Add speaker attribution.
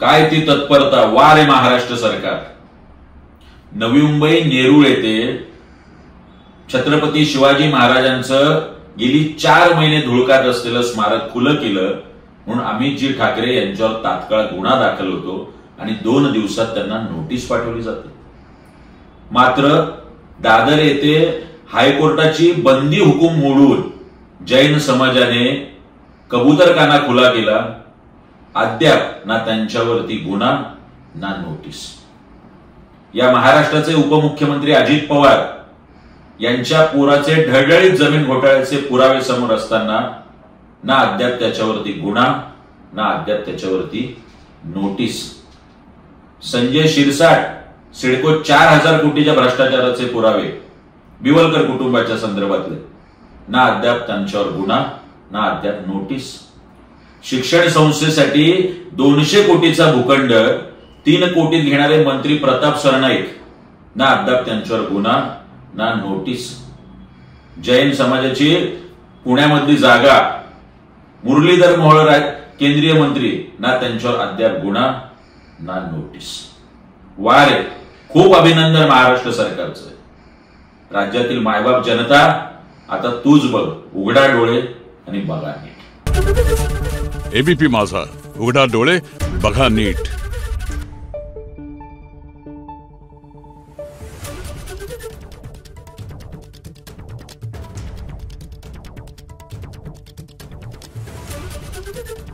Speaker 1: काय ती तत्परता, वा रे महाराष्ट्र सरकार. नवी मुंबई नेरूळ येथे छत्रपती शिवाजी महाराजांचं गेली 4 महिने धुळकात असलेलं स्मारक खुलं केलं म्हणून अमितजी ठाकरे यांच्यावर तात्काळ गुन्हा दाखल होतो आणि 2 दिवसात त्यांना नोटीस पाठवली जाते. मात्र दादर येथे हायकोर्टाची बंदी हुकूम मोडून जैन समाजाने कबूतरखाना खुला केला. अद्याप ना त्यांच्यावरती गुन्हा ना नोटीस. या महाराष्ट्राचे उपमुख्यमंत्री अजित पवार यांच्या पोराचे ढळढळीत जमीन घोटाळ्याचे पुरावे समोर असताना ना अद्याप त्याच्यावरती गुन्हा ना अद्याप त्याच्यावरती नोटीस. संजय शिरसाट सिडको 4000 कोटीच्या भ्रष्टाचाराचे पुरावे बिवलकर कुटुंबाच्या संदर्भातले, ना अद्याप त्यांच्यावर गुन्हा ना अद्याप नोटीस. शिक्षण संस्थेसाठी 200 कोटीचा भूखंड 3 कोटीत घेणारे मंत्री प्रताप सरनाईक, ना अद्याप त्यांच्यावर गुन्हा ना नोटीस. जैन समाजाची पुण्यामधली जागा मुरलीधर मोहोळ केंद्रीय मंत्री, ना त्यांच्यावर अद्याप गुन्हा ना नोटीस. वा रे, खूप अभिनंदन महाराष्ट्र सरकारचं. राज्यातील मायबाप जनता, आता तूच बघ, उघडा डोळे आणि बघा नीट.
Speaker 2: एबीपी माझा, उघडा डोळे बघा नीट.
Speaker 3: you